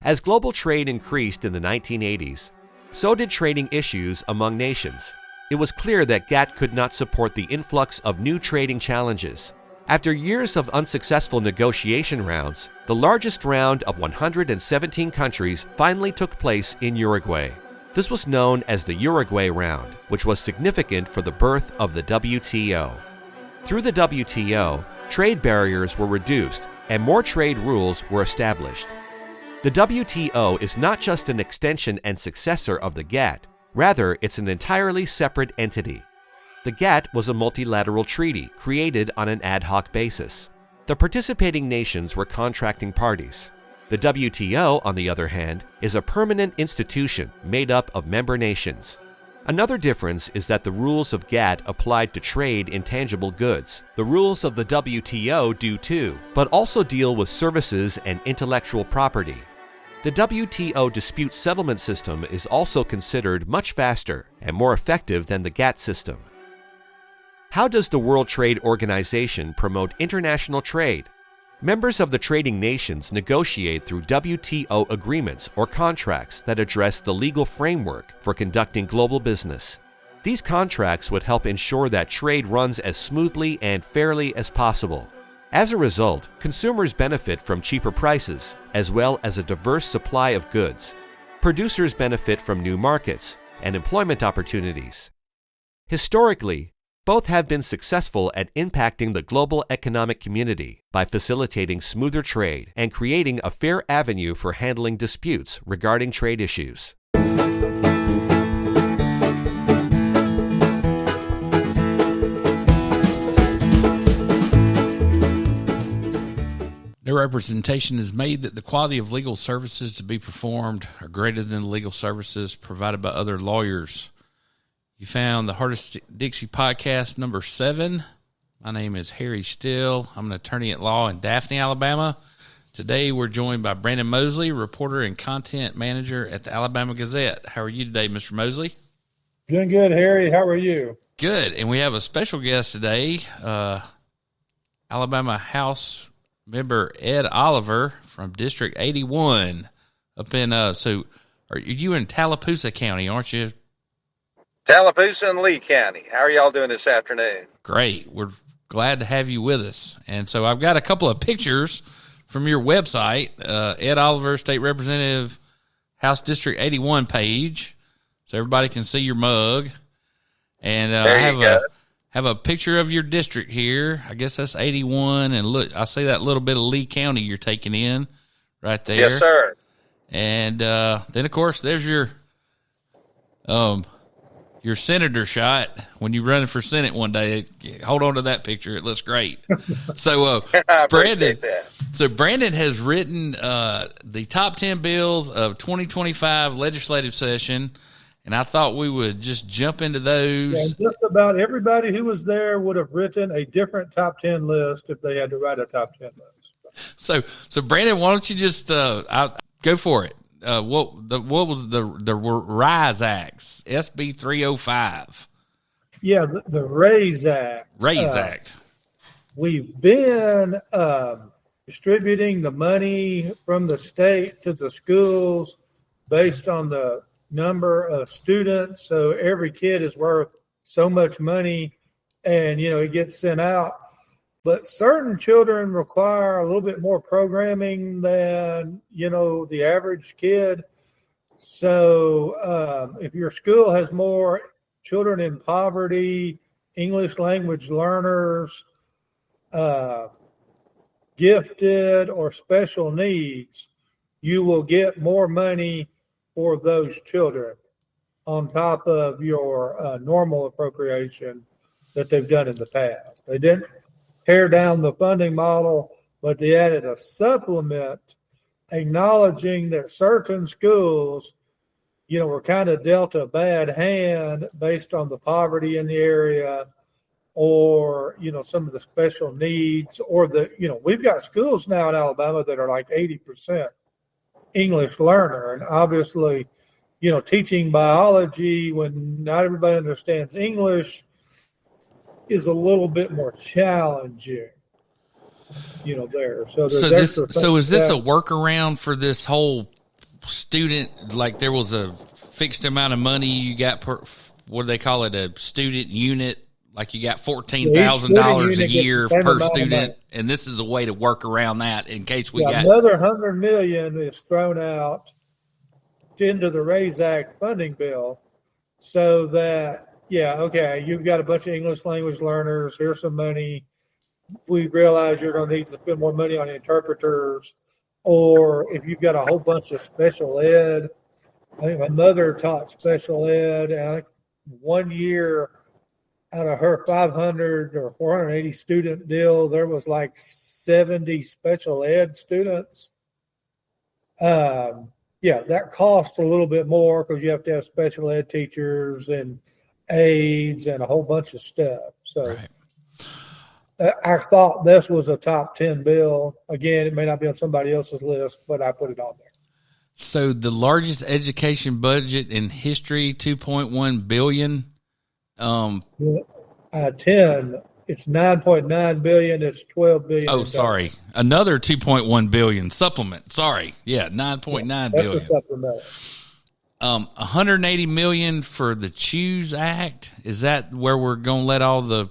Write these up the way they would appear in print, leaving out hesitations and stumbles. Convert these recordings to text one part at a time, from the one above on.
As global trade increased in the 1980s, so did trading issues among nations. It was clear that GATT could not support the influx of new trading challenges. After years of unsuccessful negotiation rounds, the largest round of 117 countries finally took place in Uruguay. This was known as the Uruguay Round, which was significant for the birth of the WTO. Through the WTO, trade barriers were reduced and more trade rules were established. The WTO is not just an extension and successor of the GATT, rather it's an entirely separate entity. The GATT was a multilateral treaty created on an ad hoc basis. The participating nations were contracting parties. The WTO, on the other hand, is a permanent institution made up of member nations. Another difference is that the rules of GATT applied to trade in tangible goods. The rules of the WTO do too, but also deal with services and intellectual property. The WTO dispute settlement system is also considered much faster and more effective than the GATT system. How does the World Trade Organization promote international trade? Members of the trading nations negotiate through WTO agreements or contracts that address the legal framework for conducting global business. These contracts would help ensure that trade runs as smoothly and fairly as possible. As a result, consumers benefit from cheaper prices, as well as a diverse supply of goods. Producers benefit from new markets and employment opportunities. Historically, both have been successful at impacting the global economic community by facilitating smoother trade and creating a fair avenue for handling disputes regarding trade issues. No representation is made that the quality of legal services to be performed are greater than the legal services provided by other lawyers. You found the Hardest Dixie podcast number 7. My name is Harry Still. I'm an attorney at law in Daphne, Alabama. Today we're joined by Brandon Mosley, reporter and content manager at the Alabama Gazette. How are you today, Mr. Mosley? Doing good, Harry. How are you? Good. And we have a special guest today, Alabama House member Ed Oliver from District 81 up in, so are you in Tallapoosa County, aren't you? Tallapoosa and Lee County. How are y'all doing this afternoon? Great. We're glad to have you with us. And so I've got a couple of pictures from your website, Ed Oliver, State Representative, House District 81 page, so everybody can see your mug. And I have a picture of your district here. I guess that's 81. And look, I see that little bit of Lee County you're taking in right there. Yes, sir. And then, of course, there's your senator shot when you running for Senate one day. Hold on to that picture. It looks great. So, Brandon has written the top 10 bills of 2025 legislative session, and I thought we would just jump into those. Yeah, just about everybody who was there would have written a different top 10 list if they had to write a top 10 list. So Brandon, why don't you just go for it? What was the RISE Acts, SB 305? Yeah, the RAISE Act. RAISE Act. We've been distributing the money from the state to the schools based on the number of students. So every kid is worth so much money, and it gets sent out. But certain children require a little bit more programming than, the average kid. So if your school has more children in poverty, English language learners, gifted or special needs, you will get more money for those children on top of your normal appropriation that they've done in the past. They didn't tear down the funding model, but they added a supplement acknowledging that certain schools, were kind of dealt a bad hand based on the poverty in the area, or, some of the special needs, or we've got schools now in Alabama that are like 80% English learner. And obviously, teaching biology when not everybody understands English is a little bit more challenging, there. So is this a workaround for this whole student, like there was a fixed amount of money you got per, what do they call it, a student unit, like you got $14,000 a year per student, and this is a way to work around that in case we got another $100 million is thrown out into the RAISE Act funding bill, so that you've got a bunch of English language learners. Here's some money. We realize you're going to need to spend more money on interpreters, or if you've got a whole bunch of special ed. I think my mother taught special ed, and I think 1 year out of her 500 or 480 student deal, there was like 70 special ed students. That costs a little bit more because you have to have special ed teachers and aides and a whole bunch of stuff. So I thought this was a top 10 bill. Again, it may not be on somebody else's list, but I put it on there. So the largest education budget in history, $2.1 billion. 10. It's $9.9 billion. It's $12 billion. Oh, sorry. Another $2.1 billion supplement. Sorry. Yeah, $9.9 billion. That's a supplement. $180 million for the Choose Act. Is that where we're going to let all the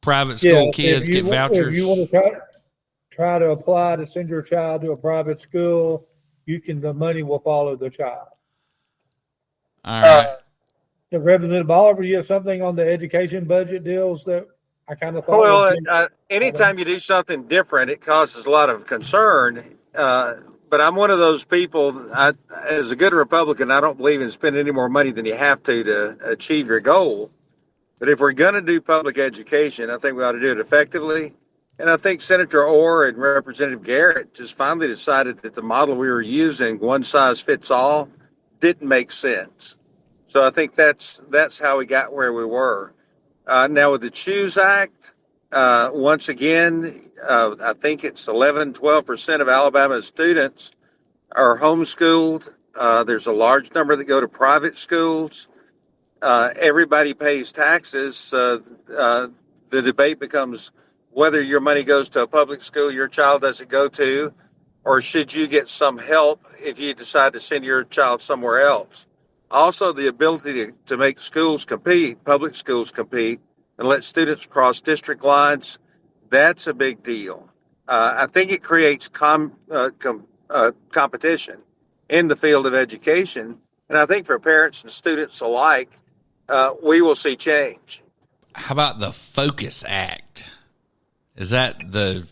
private school kids get vouchers? If you want to try to apply to send your child to a private school, the money will follow the child. All right. Representative Oliver, you have something on the education budget deals that I kind of thought? Well, anytime you do something different, it causes a lot of concern. But I'm one of those people, as a good Republican, I don't believe in spending any more money than you have to achieve your goal. But if we're going to do public education, I think we ought to do it effectively. And I think Senator Orr and Representative Garrett just finally decided that the model we were using, one size fits all, didn't make sense. So I think that's how we got where we were. Now with the Choose Act, once again, I think it's 12% of Alabama's students are homeschooled. There's a large number that go to private schools. Everybody pays taxes. The debate becomes whether your money goes to a public school your child doesn't go to, or should you get some help if you decide to send your child somewhere else. Also, the ability to make schools compete, public schools compete, and let students cross district lines, that's a big deal. I think it creates competition in the field of education. And I think for parents and students alike, we will see change. How about the Focus Act? Is that the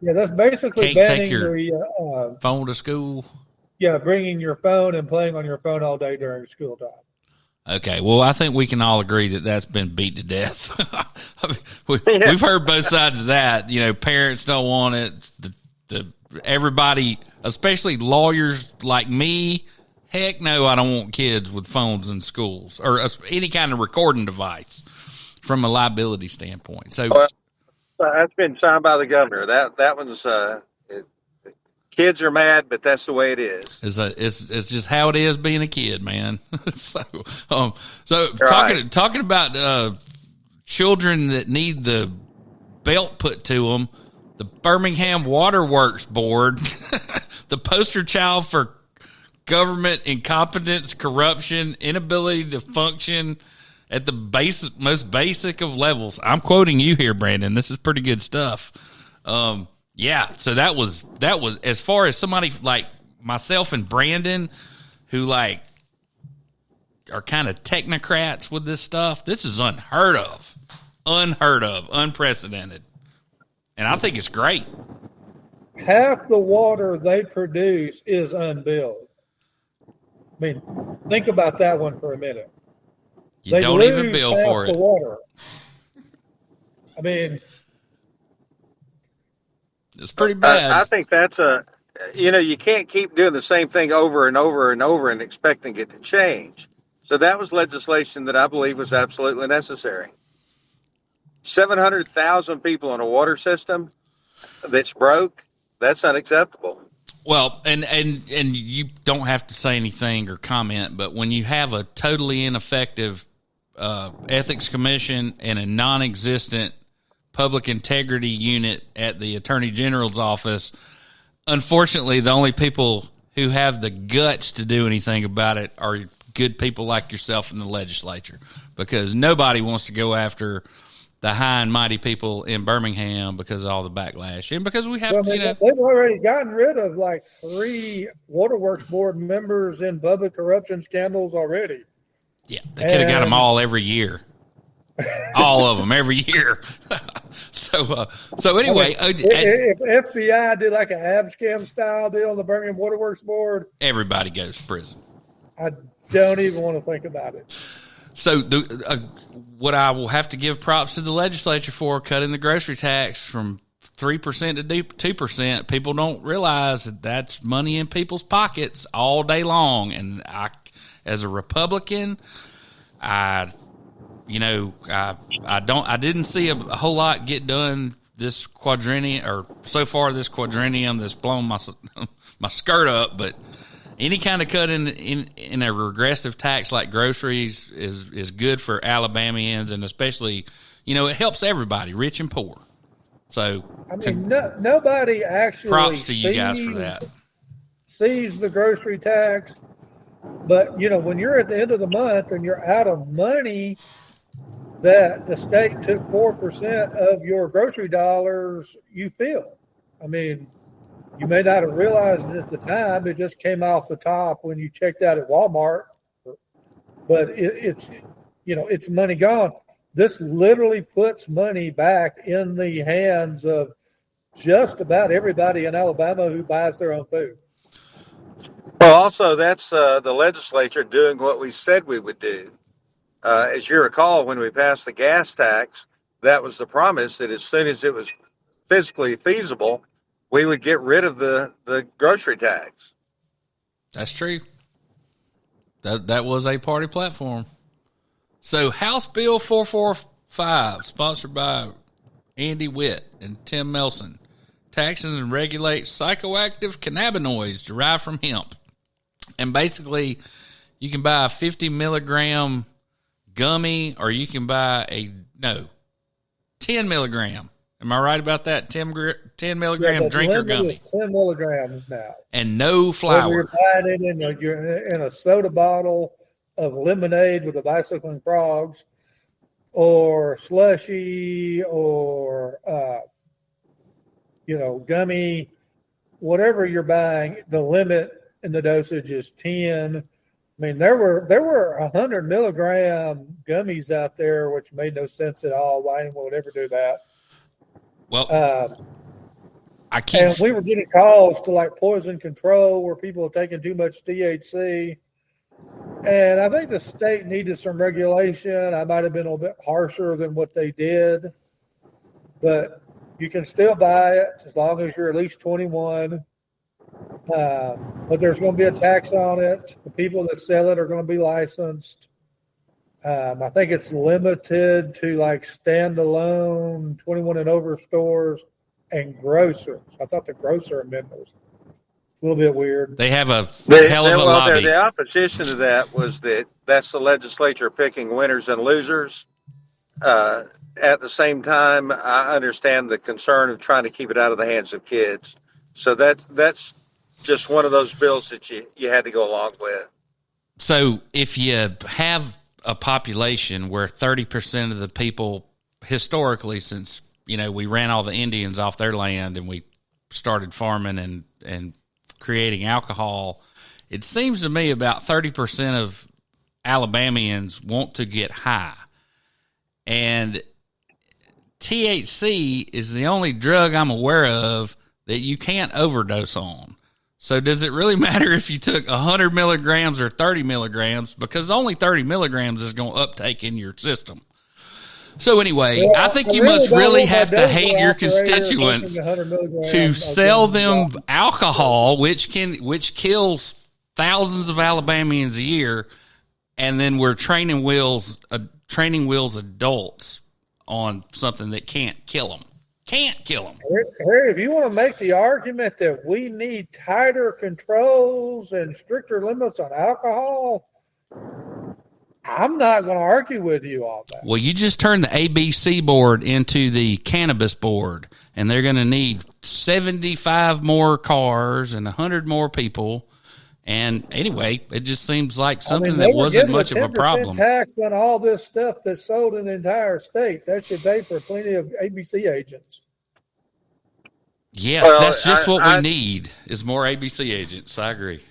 that's basically can't banning take your phone to school? Yeah, bringing your phone and playing on your phone all day during school time. Okay, well, I think we can all agree that that's been beat to death. We've heard both sides of that. You know, parents don't want it. Everybody, especially lawyers like me, heck no, I don't want kids with phones in schools or any kind of recording device from a liability standpoint. So that's been signed by the governor. That one's kids are mad, but that's the way it is. It's just how it is being a kid, man. So right. talking about children that need the belt put to them, the Birmingham Waterworks Board, the poster child for government incompetence, corruption, inability to function at the most basic of levels. I'm quoting you here, Brandon. This is pretty good stuff. Yeah, so that was as far as somebody like myself and Brandon who like are kind of technocrats with this stuff. This is unheard of, unprecedented. And I think it's great. Half the water they produce is unbilled. I mean, think about that one for a minute. They don't even bill for it. Water. I mean, it's pretty bad. I think that's you can't keep doing the same thing over and over and over and expecting it to change. So that was legislation that I believe was absolutely necessary. 700,000 people in a water system that's broke, that's unacceptable. Well, and you don't have to say anything or comment, but when you have a totally ineffective ethics commission and a non-existent public integrity unit at the Attorney General's office, Unfortunately, the only people who have the guts to do anything about it are good people like yourself in the legislature, because nobody wants to go after the high and mighty people in Birmingham because of all the backlash, and because we have Well, they've already gotten rid of like 3 waterworks board members in public corruption scandals already. Yeah, they could have got them all every year. All of them every year. So anyway, if FBI did like an ab-scam style deal on the Birmingham Waterworks Board, everybody goes to prison. I don't even want to think about it. So what I will have to give props to the legislature for cutting the grocery tax from 3% to 2%. People don't realize that that's money in people's pockets all day long. And I, as a Republican, I didn't see a whole lot get done this quadrennium, or so far this quadrennium that's blown my skirt up. But any kind of cut in a regressive tax like groceries is good for Alabamians, and especially, it helps everybody, rich and poor. So I mean, nobody actually props to you guys for that. Sees the grocery tax, but when you're at the end of the month and you're out of money, that the state took 4% of your grocery dollars, you feel. I mean, you may not have realized it at the time. It just came off the top when you checked out at Walmart. But it's money gone. This literally puts money back in the hands of just about everybody in Alabama who buys their own food. Well, also, that's the legislature doing what we said we would do. As you recall, when we passed the gas tax, that was the promise that as soon as it was physically feasible, we would get rid of the grocery tax. That's true. That was a party platform. So House Bill 445, sponsored by Andy Witt and Tim Melson, taxes and regulates psychoactive cannabinoids derived from hemp. And basically, you can buy a 50 milligram gummy, or you can buy 10 milligram. Am I right about that? 10 milligram drinker gummy. 10 milligrams now. And no flour. Whether you're buying it in a soda bottle of lemonade with the bicycling frogs, or slushy, or gummy, whatever you're buying, the limit in the dosage is 10. I mean, there were 100 milligram gummies out there, which made no sense at all. Why anyone would ever do that? Well, and we were getting calls to like poison control where people are taking too much THC. And I think the state needed some regulation. I might have been a little bit harsher than what they did, but you can still buy it as long as you're at least 21. But there's going to be a tax on it. The people that sell it are going to be licensed. I think it's limited to like standalone 21 and over stores and grocers. I thought the grocer amendment was a little bit weird. They have a hell of a lobby. The opposition to that was that's the legislature picking winners and losers. At the same time, I understand the concern of trying to keep it out of the hands of kids. So that's just one of those bills that you had to go along with. So if you have a population where 30% of the people historically, since we ran all the Indians off their land and we started farming and creating alcohol, it seems to me about 30% of Alabamians want to get high. And THC is the only drug I'm aware of that you can't overdose on. So does it really matter if you took 100 milligrams or 30 milligrams? Because only 30 milligrams is going to uptake in your system. So anyway, I think you must really have to hate your constituents to sell them alcohol, which kills thousands of Alabamians a year, and then we're training wheels adults on something that can't kill them. Harry, if you want to make the argument that we need tighter controls and stricter limits on alcohol, I'm not going to argue with you on that. Well, you just turned the ABC board into the cannabis board, and they're going to need 75 more cars and 100 more people. And anyway, it just seems like something that wasn't much of a problem. Tax on all this stuff that's sold in the entire state. That should pay for plenty of ABC agents. Yes, well, that's just what we need is more ABC agents. I agree.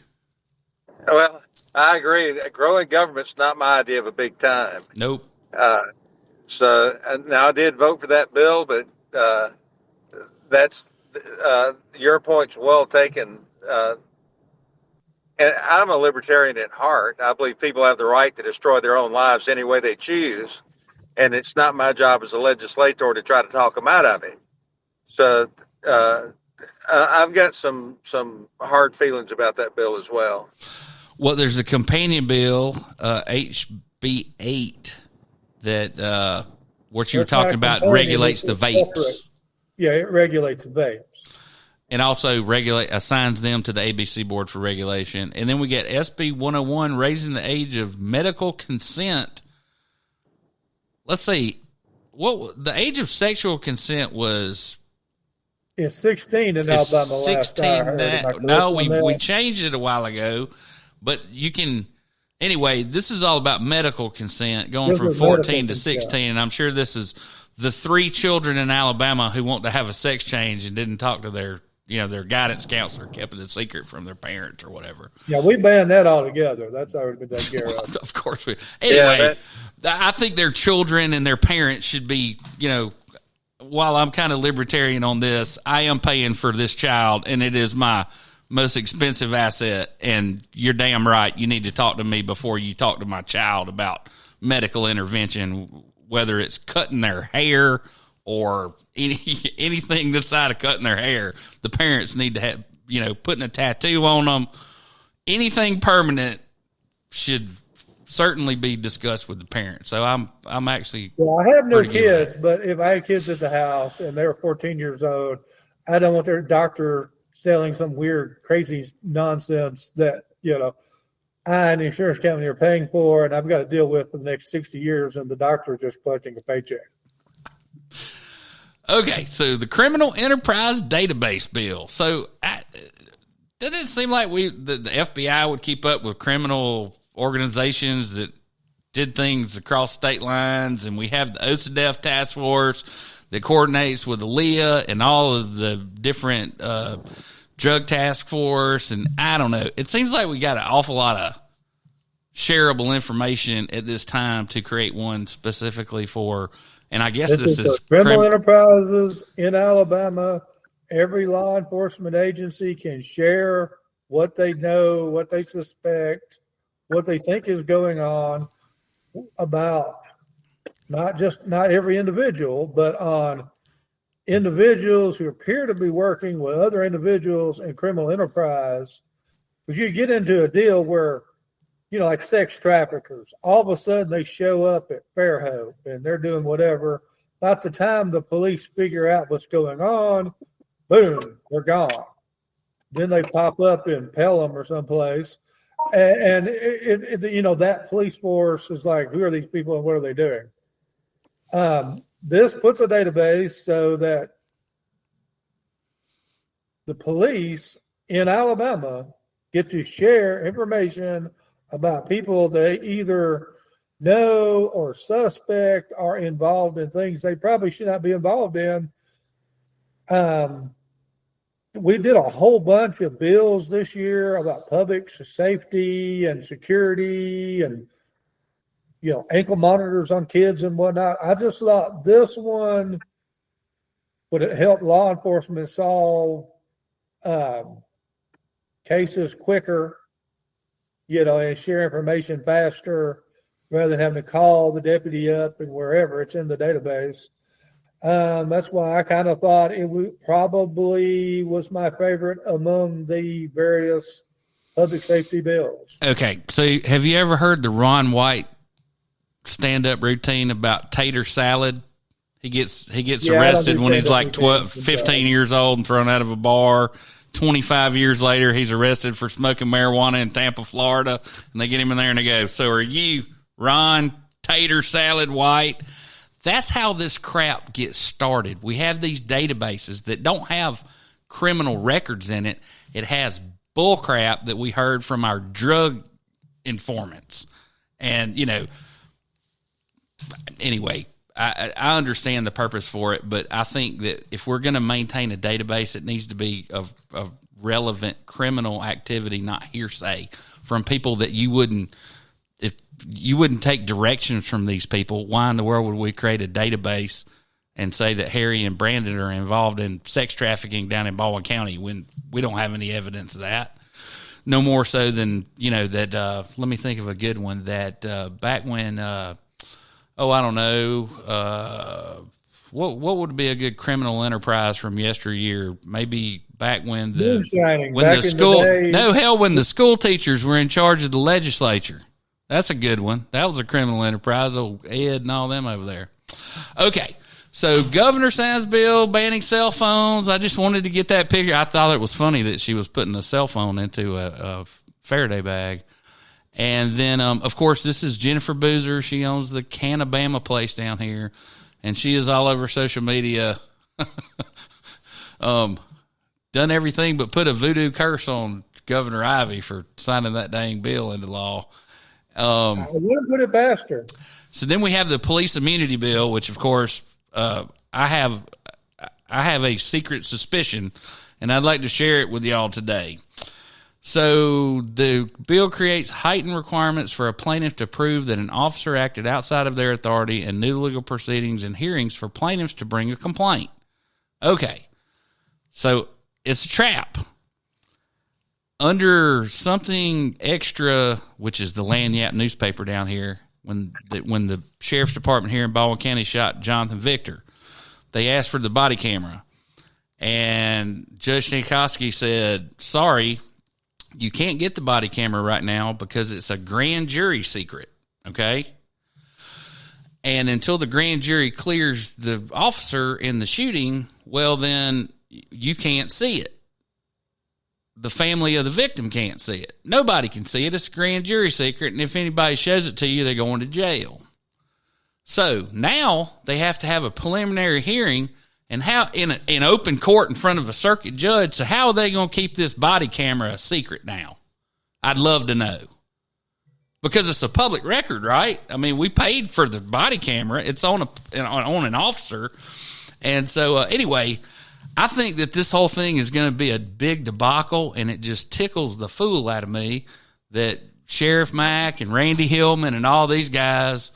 Well, I agree. Growing government's not my idea of a big time. Nope. So now I did vote for that bill, but that's your point's well taken. And I'm a libertarian at heart. I believe people have the right to destroy their own lives any way they choose, and it's not my job as a legislator to try to talk them out of it. So I've got some hard feelings about that bill as well. Well, there's a companion bill, HB 8, that what you were talking about regulates the vapes. Yeah, it regulates the vapes. And also assigns them to the ABC board for regulation. And then we get SB 101, raising the age of medical consent. Let's see, what the age of sexual consent was. It's 16 in Alabama. 16 now. No, we changed it a while ago, but you can. Anyway, this is all about medical consent, going from 14 to 16, and I'm sure this is the 3 children in Alabama who want to have a sex change and didn't talk to their guidance counselor, kept it a secret from their parents or whatever. Yeah, we banned that altogether. That's already been taken care of. Of course we. Anyway, I think their children and their parents should be, while I'm kind of libertarian on this, I am paying for this child, and it is my most expensive asset, and you're damn right. You need to talk to me before you talk to my child about medical intervention, whether it's cutting their hair or anything that's out of cutting their hair. The parents need to have, putting a tattoo on them. Anything permanent should certainly be discussed with the parents. So I'm actually. Well, I have no kids, but if I had kids at the house and they were 14 years old, I don't want their doctor selling some weird, crazy nonsense that, I and the insurance company are paying for, and I've got to deal with for the next 60 years, and the doctor is just collecting a paycheck. Okay, so the Criminal Enterprise Database Bill. So doesn't it seem like the FBI would keep up with criminal organizations that did things across state lines, and we have the OCDEF task force that coordinates with the LEA and all of the different drug task force, and I don't know. It seems like we got an awful lot of shareable information at this time to create one specifically for, and I guess this is criminal enterprises in Alabama. Every law enforcement agency can share what they know, what they suspect, what they think is going on about not every individual, but on individuals who appear to be working with other individuals in criminal enterprise. Because you get into a deal where, like sex traffickers, all of a sudden they show up at Fairhope and they're doing whatever. By the time the police figure out what's going on, boom, they're gone. Then they pop up in Pelham or someplace. And that police force is like, who are these people and what are they doing? This puts a database so that the police in Alabama get to share information about people they either know or suspect are involved in things they probably should not be involved in. We did a whole bunch of bills this year about public safety and security and ankle monitors on kids and whatnot. I just thought this one would help law enforcement solve cases quicker, and share information faster rather than having to call the deputy up and wherever it's in the database. That's why I kind of thought it probably was my favorite among the various public safety bills. Okay, so have you ever heard the Ron White stand-up routine about tater salad? He gets arrested when he's like 15 years old and thrown out of a bar. 25 years later, he's arrested for smoking marijuana in Tampa, Florida, and they get him in there and they go, so are you Ron Tater Salad White. That's how this crap gets started. We have these databases that don't have criminal records in it. It has bull crap that we heard from our drug informants. And, anyway, I understand the purpose for it, but I think that if we're going to maintain a database, it needs to be of relevant criminal activity, not hearsay from people that you wouldn't. If you wouldn't take directions from these people, why in the world would we create a database and say that Harry and Brandon are involved in sex trafficking down in Baldwin County when we don't have any evidence of that? No more so than, that, let me think of a good one, that back when, I don't know, what would be a good criminal enterprise from yesteryear? Maybe back when the school teachers were in charge of the legislature. That's a good one. That was a criminal enterprise, old Ed and all them over there. Okay, so governor signs bill banning cell phones. I just wanted to get that picture. I thought it was funny that she was putting a cell phone into a Faraday bag. And then, of course, this is Jennifer Boozer. She owns the Canabama place down here, and she is all over social media. Done everything but put a voodoo curse on Governor Ivey for signing that dang bill into law. I wouldn't put it past her. So then we have the police immunity bill, which, of course, I have a secret suspicion, and I'd like to share it with y'all today. So the bill creates heightened requirements for a plaintiff to prove that an officer acted outside of their authority and new legal proceedings and hearings for plaintiffs to bring a complaint. Okay, so it's a trap. Under something extra, which is the Lanyap newspaper down here, when the sheriff's department here in Baldwin County shot Jonathan Victor, they asked for the body camera. And Judge Stankowski said, sorry, you can't get the body camera right now because it's a grand jury secret, okay? And until the grand jury clears the officer in the shooting, well, then you can't see it. The family of the victim can't see it. Nobody can see it. It's a grand jury secret, and if anybody shows it to you, they're going to jail. So now they have to have a preliminary hearing, and how in open court in front of a circuit judge. So how are they going to keep this body camera a secret now? I'd love to know. Because it's a public record, right? I mean, we paid for the body camera. It's on an officer. And so anyway, I think that this whole thing is going to be a big debacle, and it just tickles the fool out of me that Sheriff Mack and Randy Hillman and all these guys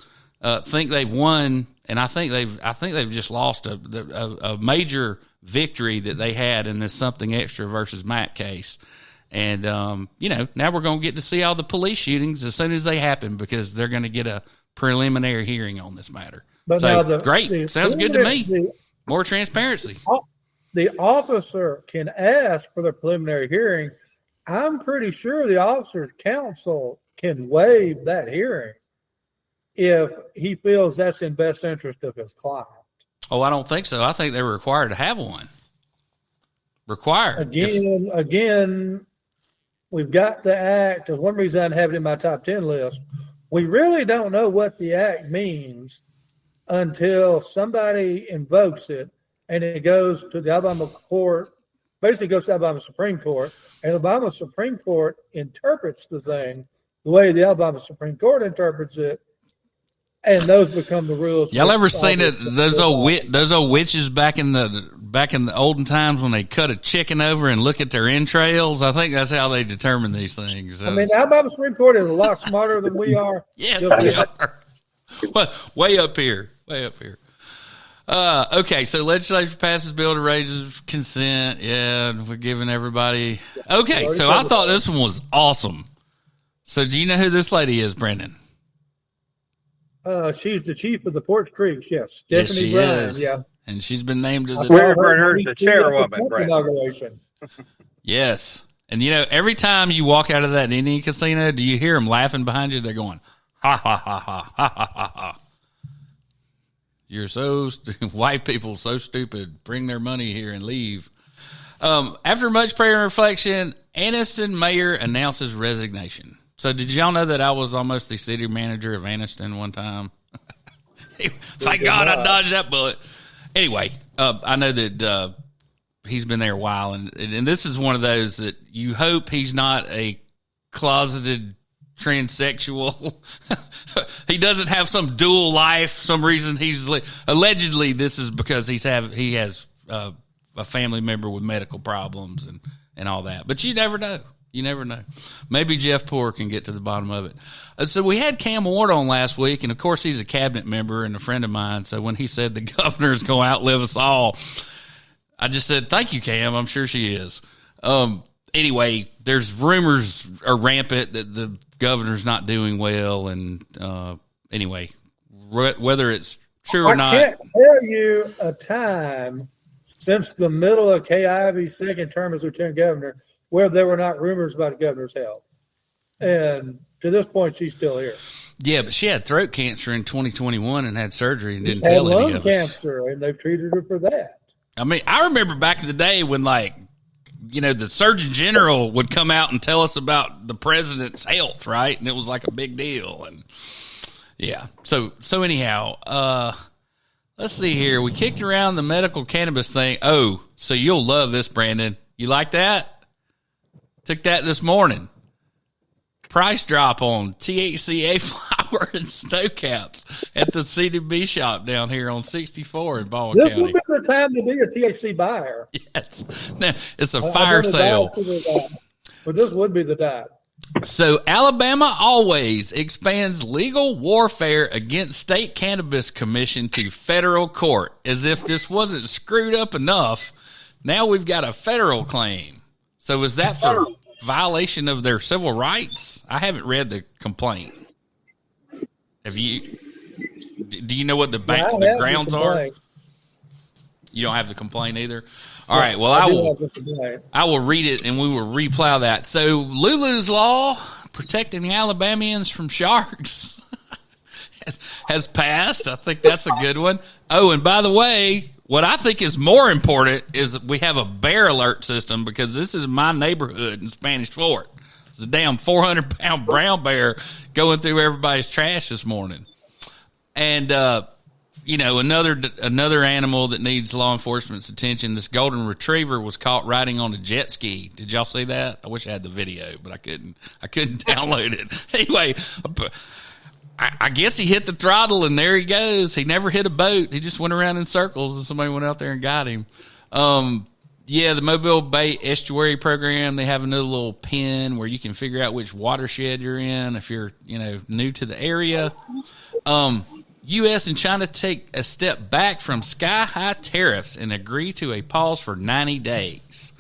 think they've won, and I think they've just lost a major victory that they had in this Something Extra versus Mack case. And now we're going to get to see all the police shootings as soon as they happen because they're going to get a preliminary hearing on this matter. But so now great, sounds good to me. More transparency. The officer can ask for the preliminary hearing. I'm pretty sure the officer's counsel can waive that hearing if he feels that's in best interest of his client. Oh, I don't think so. I think they were required to have one. Required. Again, we've got the act. One reason I didn't have it in my top 10 list, we really don't know what the act means until somebody invokes it. And it goes to the Alabama court, basically goes to the Alabama Supreme Court, and the Alabama Supreme Court interprets the thing the way the Alabama Supreme Court interprets it, and those become the rules. Y'all ever seen it? Those old witches back in the olden times when they cut a chicken over and look at their entrails? I think that's how they determine these things. I mean, the Alabama Supreme Court is a lot smarter than we are. Yes, they are. Well, way up here. Okay, so legislature passes bill to raise consent. Yeah, we're giving everybody. Okay, so I thought this one was awesome. So do you know who this lady is, Brendan? She's the chief of the Port Creek. Yes, Stephanie Bryan. Is. Yeah, and she's been named to the. We refer to her as the chairwoman, inauguration. Yes, and every time you walk out of that Indian casino, do you hear them laughing behind you? They're going ha ha ha ha ha ha ha ha. You're so white people so stupid. Bring their money here and leave. After much prayer and reflection, Anniston mayor announces resignation. So did y'all know that I was almost the city manager of Anniston one time? Thank God I dodged that bullet. Anyway, I know that he's been there a while, and this is one of those that you hope he's not a closeted transsexual. He doesn't have some dual life. Some reason he's allegedly this is because he has a family member with medical problems and all that. But you never know. You never know. Maybe Jeff Poore can get to the bottom of it. So we had Cam Ward on last week, and of course he's a cabinet member and a friend of mine. So when he said the governor's going to outlive us all, I just said, thank you, Cam. I'm sure she is. Anyway, there's rumors are rampant that the governor's not doing well. And anyway, whether it's true or not. I can't tell you a time since the middle of Kay Ivey's second term as lieutenant governor where there were not rumors about the governor's health. And to this point, she's still here. Yeah, but she had throat cancer in 2021 and had surgery and didn't tell any of us. Lung cancer, and they've treated her for that. I mean, I remember back in the day when, the Surgeon General would come out and tell us about the president's health, right? And it was like a big deal. And yeah. So anyhow, let's see here. We kicked around the medical cannabis thing. Oh, so you'll love this, Brandon. You like that? Took that this morning. Price drop on THCA flower and snow caps at the CDB shop down here on 64 in Baldwin County. This would be the time to be a THC buyer. Yes. Now, it's a fire sale. But this would be the time. So Alabama always expands legal warfare against state cannabis commission to federal court. As if this wasn't screwed up enough, now we've got a federal claim. So is that for violation of their civil rights? I haven't read the complaint. Have you? Do you know what the grounds are? You don't have the complaint either? All right. Well, I will read it and we will replow that. So Lulu's law protecting Alabamians from sharks has passed. I think that's a good one. Oh, and by the way, what I think is more important is that we have a bear alert system because this is my neighborhood in Spanish Fort. It's a damn 400-pound brown bear going through everybody's trash this morning. And, another animal that needs law enforcement's attention, this golden retriever was caught riding on a jet ski. Did y'all see that? I wish I had the video, but I couldn't download it. Anyway, I guess he hit the throttle, and there he goes. He never hit a boat. He just went around in circles, and somebody went out there and got him. The Mobile Bay Estuary Program, they have another little pin where you can figure out which watershed you're in if you're, new to the area. U.S. and China take a step back from sky-high tariffs and agree to a pause for 90 days.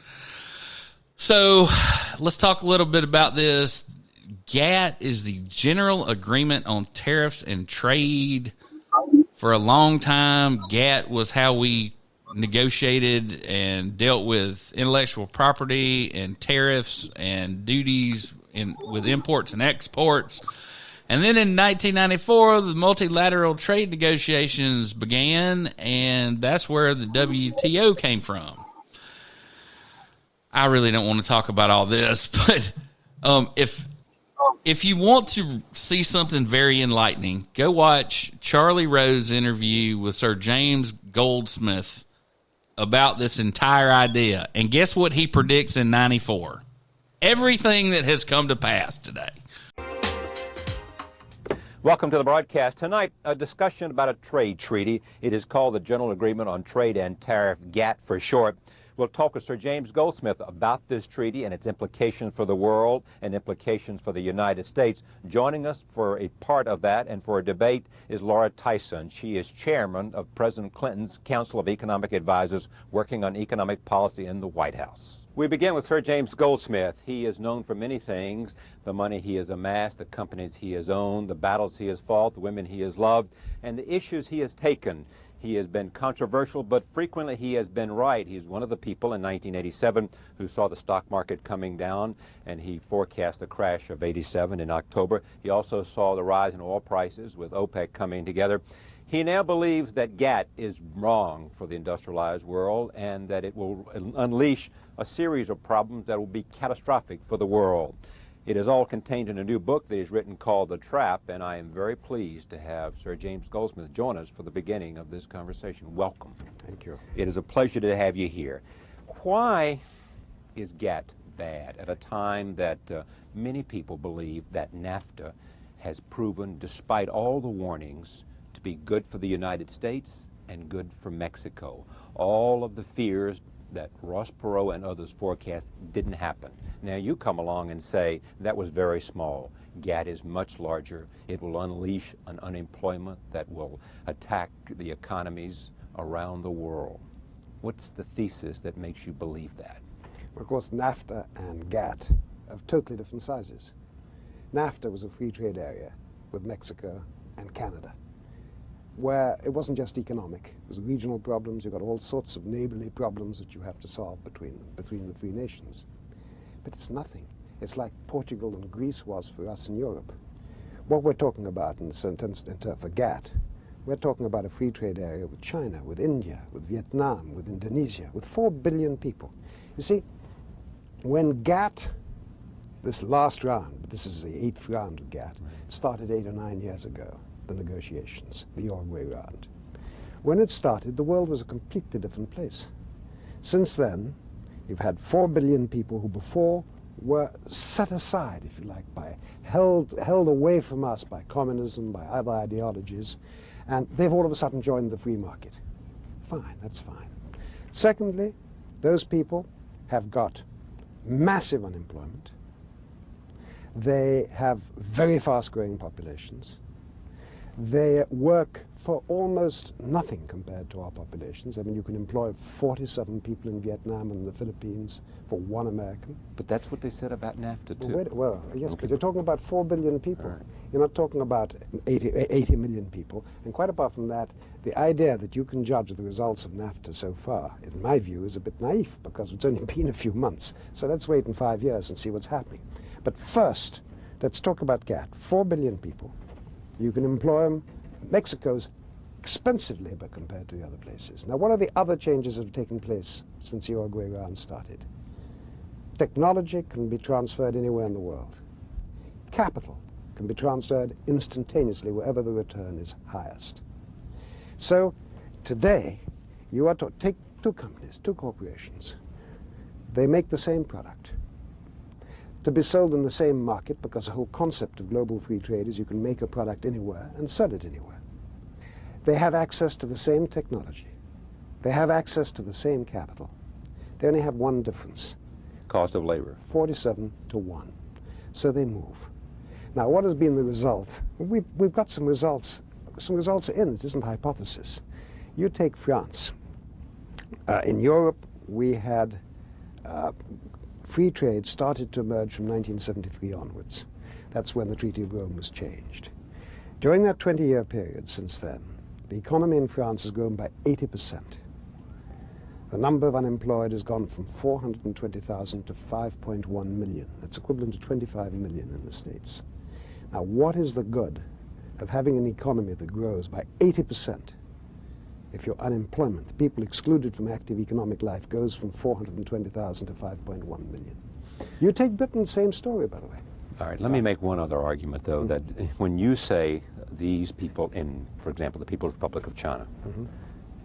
So let's talk a little bit about this. GATT is the General Agreement on Tariffs and Trade. For a long time, GATT was how we negotiated and dealt with intellectual property and tariffs and duties with imports and exports. And then in 1994, the multilateral trade negotiations began, and that's where the WTO came from. I really don't want to talk about all this, but if you want to see something very enlightening, go watch Charlie Rowe's interview with Sir James Goldsmith about this entire idea. And guess what he predicts in 94? Everything that has come to pass today. Welcome to the broadcast. Tonight, a discussion about a trade treaty. It is called the General Agreement on Trade and Tariff, GATT for short. We'll talk with Sir James Goldsmith about this treaty and its implications for the world and implications for the United States. Joining us for a part of that and for a debate is Laura Tyson. She is chairman of President Clinton's Council of Economic Advisors working on economic policy in the White House. We begin with Sir James Goldsmith. He is known for many things: the money he has amassed, the companies he has owned, the battles he has fought, the women he has loved, and the issues he has taken. He has been controversial, but frequently he has been right. He's one of the people in 1987 who saw the stock market coming down, and he forecast the crash of 87 in October. He also saw the rise in oil prices with OPEC coming together. He now believes that GATT is wrong for the industrialized world and that it will unleash a series of problems that will be catastrophic for the world. It is all contained in a new book that he's written called The Trap, and I am very pleased to have Sir James Goldsmith join us for the beginning of this conversation. Welcome. Thank you. It is a pleasure to have you here. Why is GATT bad at a time that many people believe that NAFTA has proven, despite all the warnings, to be good for the United States and good for Mexico? All of the fears that Ross Perot and others forecast didn't happen. Now you come along and say that was very small. GATT is much larger. It will unleash an unemployment that will attack the economies around the world. What's the thesis that makes you believe that? Of course, NAFTA and GATT have totally different sizes. NAFTA was a free trade area with Mexico and Canada, where it wasn't just economic. It was regional problems. You've got all sorts of neighborly problems that you have to solve between the three nations. But it's nothing. It's like Portugal and Greece was for us in Europe. What we're talking about for GATT, we're talking about a free trade area with China, with India, with Vietnam, with Indonesia, with 4 billion people. You see, when GATT, this last round, this is the 8th round of GATT, started 8 or 9 years ago, the negotiations, the Uruguay round. When it started, the world was a completely different place. Since then, you've had 4 billion people who before were set aside, if you like, held away from us by communism, by other ideologies, and they've all of a sudden joined the free market. Fine, that's fine. Secondly, those people have got massive unemployment. They have very fast-growing populations. They work for almost nothing compared to our populations. I mean, you can employ 47 people in Vietnam and the Philippines for 1 American. But that's what they said about NAFTA, too. Well, yes, Okay. but you're talking about 4 billion people. Right. You're not talking about 80 million people. And quite apart from that, the idea that you can judge the results of NAFTA so far, in my view, is a bit naive, because it's only been a few months. So let's wait in 5 years and see what's happening. But first, let's talk about GATT. 4 billion people. You can employ them. Mexico's expensive labor compared to the other places. Now, what are the other changes that have taken place since the Uruguay round started? Technology can be transferred anywhere in the world. Capital can be transferred instantaneously wherever the return is highest. So today, you are to take 2 companies, 2 corporations. They make the same product to be sold in the same market, because the whole concept of global free trade is you can make a product anywhere and sell it anywhere. They have access to the same technology. They have access to the same capital. They only have one difference. Cost of labor. 47 to 1. So they move. Now, what has been the result? We've got some results. Some results are in. It isn't hypothesis. You take France. In Europe, we had free trade started to emerge from 1973 onwards. That's when the Treaty of Rome was changed. During that 20-year period since then, the economy in France has grown by 80%. The number of unemployed has gone from 420,000 to 5.1 million. That's equivalent to 25 million in the States. Now, what is the good of having an economy that grows by 80% if your unemployment, the people excluded from active economic life, goes from 420,000 to 5.1 million? You take Britain, same story, by the way. All right, let me make one other argument, though, that when you say these people in, for example, the People's Republic of China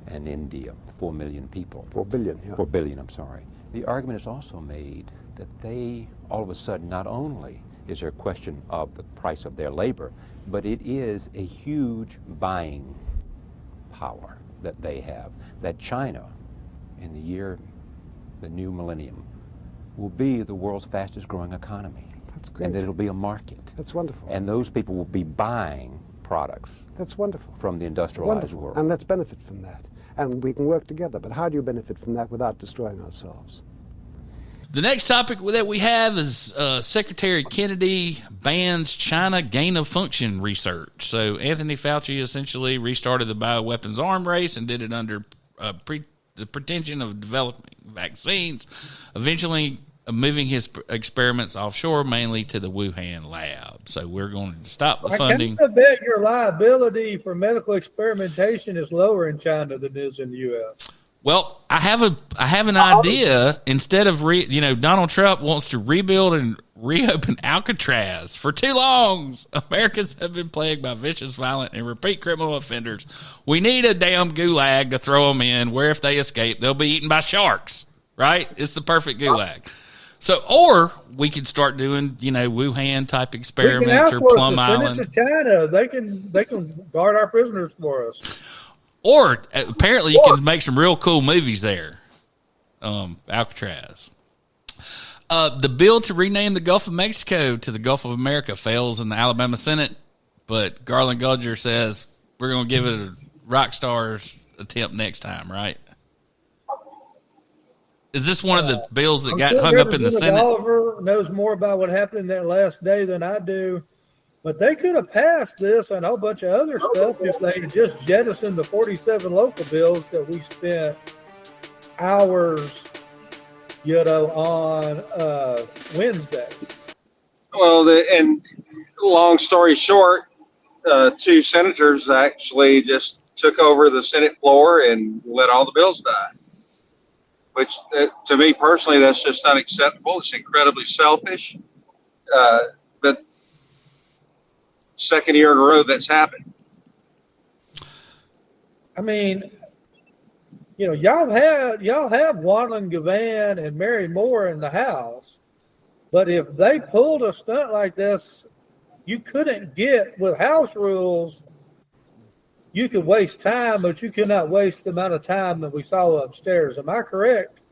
and India, 4 million people. 4 billion, yeah. 4 billion, I'm sorry. The argument is also made that they, all of a sudden, not only is there a question of the price of their labor, but it is a huge buying power that they have, that China, in the new millennium, will be the world's fastest growing economy. That's great. And that it'll be a market. That's wonderful. And those people will be buying products That's wonderful. from the industrialized Wonderful. world. And let's benefit from that. And we can work together. But how do you benefit from that without destroying ourselves? The next topic that we have is Secretary Kennedy bans China gain-of-function research. So Anthony Fauci essentially restarted the bioweapons arm race and did it under the pretension of developing vaccines, eventually moving his experiments offshore, mainly to the Wuhan lab. So we're going to stop the funding. I bet your liability for medical experimentation is lower in China than it is in the U.S. Well, I have an idea. Instead of Donald Trump wants to rebuild and reopen Alcatraz. For too long, Americans have been plagued by vicious, violent, and repeat criminal offenders. We need a damn gulag to throw them in, where if they escape, they'll be eaten by sharks. Right? It's the perfect gulag. So, or we could start doing, Wuhan type experiments or Plum Island. Send it to China. They can guard our prisoners for us. Or apparently you can make some real cool movies there. Alcatraz. The bill to rename the Gulf of Mexico to the Gulf of America fails in the Alabama Senate, but Garland Gulger says we're going to give it a rock star's attempt next time, right? Is this one of the bills that got hung up in the Senate? Oliver knows more about what happened that last day than I do. But they could have passed this and a whole bunch of other stuff if they had just jettisoned the 47 local bills that we spent hours, on Wednesday. Well, and long story short, two senators actually just took over the Senate floor and let all the bills die. Which, to me personally, that's just unacceptable. It's incredibly selfish. But second year in a row that's happened. I mean, y'all have Wadlin Gavan and Mary Moore in the House, but if they pulled a stunt like this, you couldn't get with House rules. You could waste time, but you could not waste the amount of time that we saw upstairs. Am I correct?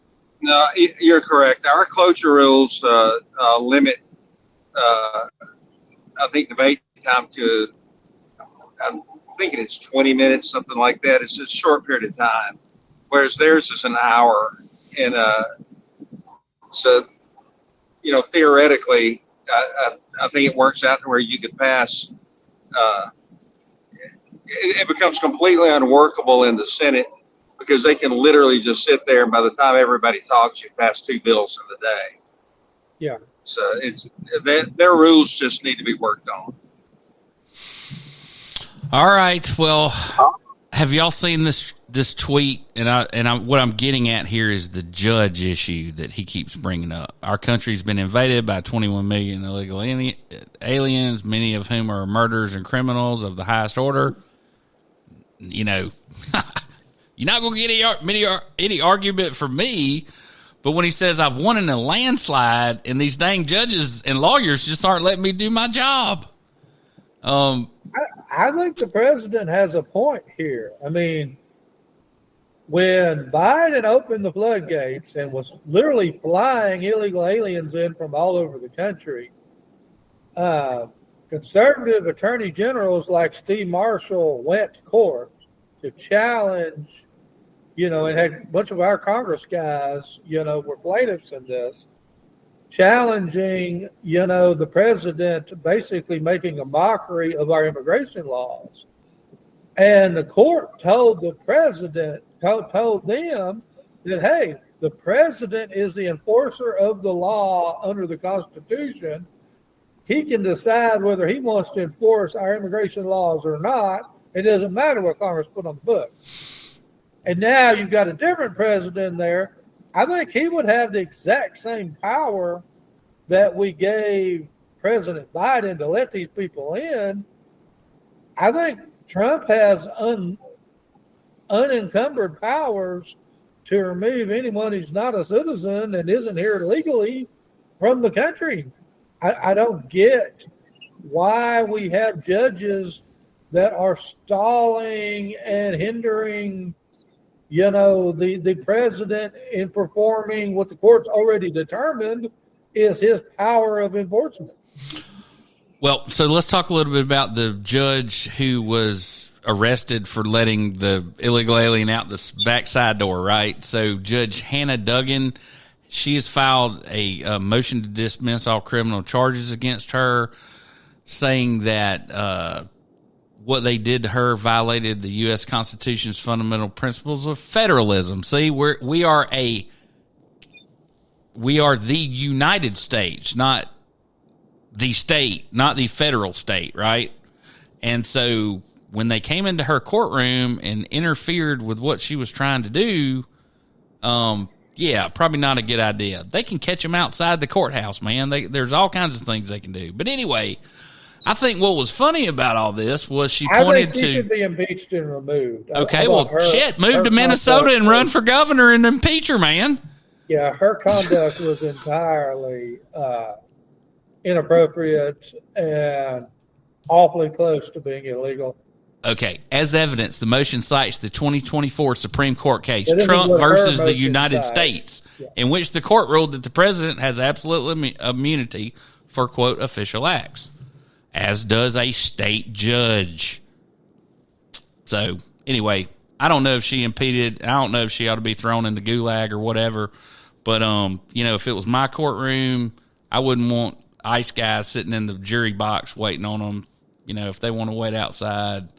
No, you're correct. Our cloture rules limit, I think, debate time to, I'm thinking it's 20 minutes, something like that. It's a short period of time, whereas theirs is an hour. And so, theoretically, I think it works out to where you could pass. It becomes completely unworkable in the Senate because they can literally just sit there, and by the time everybody talks, you pass two bills in the day. Yeah. So their rules just need to be worked on. All right. Well, have y'all seen this tweet? And what I'm getting at here is the judge issue that he keeps bringing up. Our country's been invaded by 21 million illegal aliens, many of whom are murderers and criminals of the highest order. You're not going to get any argument from me. But when he says I've won in a landslide and these dang judges and lawyers just aren't letting me do my job. I think the president has a point here. I mean, when Biden opened the floodgates and was literally flying illegal aliens in from all over the country, conservative attorney generals like Steve Marshall went to court to challenge, and had a bunch of our Congress guys, were plaintiffs in this, challenging, the president basically making a mockery of our immigration laws. And the court told the president, told them that, hey, the president is the enforcer of the law under the Constitution. He can decide whether he wants to enforce our immigration laws or not. It doesn't matter what Congress put on the books. And now you've got a different president there. I think he would have the exact same power that we gave President Biden to let these people in. I think Trump has unencumbered powers to remove anyone who's not a citizen and isn't here legally from the country. I don't get why we have judges that are stalling and hindering, the president in performing what the court's already determined is his power of enforcement. Well, so let's talk a little bit about the judge who was arrested for letting the illegal alien out the back side door, right? So Judge Hannah Duggan, she has filed a motion to dismiss all criminal charges against her, saying that what they did to her violated the U.S. Constitution's fundamental principles of federalism. See, we are the United States, not the state, not the federal state, right? And so when they came into her courtroom and interfered with what she was trying to do, Yeah, probably not a good idea. They can catch them outside the courthouse, man. There's all kinds of things they can do. But anyway, I think what was funny about all this was she pointed she should be impeached and removed. Okay, well, move to Minnesota and run for governor and impeach her, man. Yeah, her conduct was entirely inappropriate and awfully close to being illegal. Okay, as evidence, the motion cites the 2024 Supreme Court case, Trump versus the United States, in which the court ruled that the president has absolute immunity for, quote, official acts, as does a state judge. So, anyway, I don't know if she impeded. I don't know if she ought to be thrown in the gulag or whatever. But, if it was my courtroom, I wouldn't want ICE guys sitting in the jury box waiting on them, if they want to wait outside.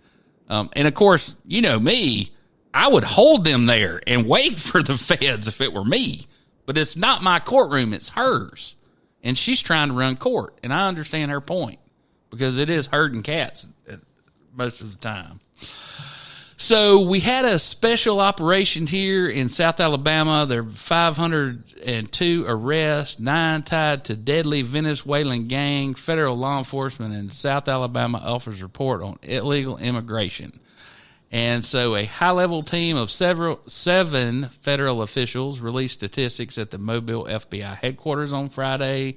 And, of course, me, I would hold them there and wait for the feds if it were me. But it's not my courtroom. It's hers. And she's trying to run court. And I understand her point because it is herding cats most of the time. So we had a special operation here in South Alabama. There were 502 arrests, 9 tied to deadly Venezuelan gang. Federal law enforcement in South Alabama offers report on illegal immigration. And so a high-level team of 7 federal officials released statistics at the Mobile FBI headquarters on Friday.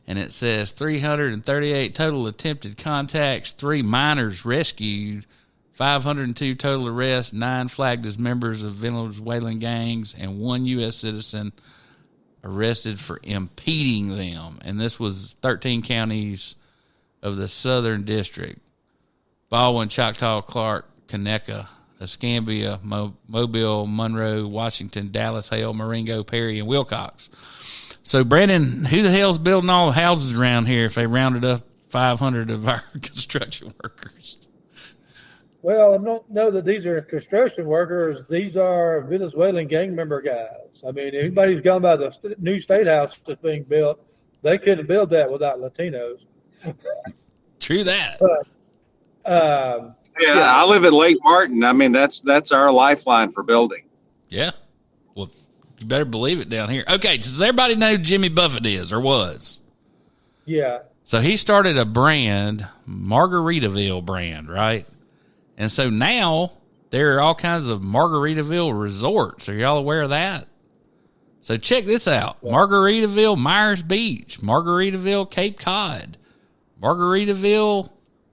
And it says 338 total attempted contacts, 3 minors rescued, 502 total arrests, 9 flagged as members of Venezuelan gangs, and 1 U.S. citizen arrested for impeding them. And this was 13 counties of the Southern District: Baldwin, Choctaw, Clark, Conecuh, Escambia, Mobile, Monroe, Washington, Dallas, Hale, Marengo, Perry, and Wilcox. So, Brandon, who the hell's building all the houses around here if they rounded up 500 of our construction workers? Well, I don't know that these are construction workers. These are Venezuelan gang member guys. I mean, anybody who's gone by the new state house that's being built, they couldn't build that without Latinos. True that. But, I live at Lake Martin. I mean, that's our lifeline for building. Yeah. Well, you better believe it down here. Okay, does everybody know who Jimmy Buffett is or was? Yeah. So he started a brand, Margaritaville brand, right? And so now there are all kinds of Margaritaville resorts. Are y'all aware of that? So check this out. Margaritaville, Myers Beach, Margaritaville, Cape Cod, Margaritaville,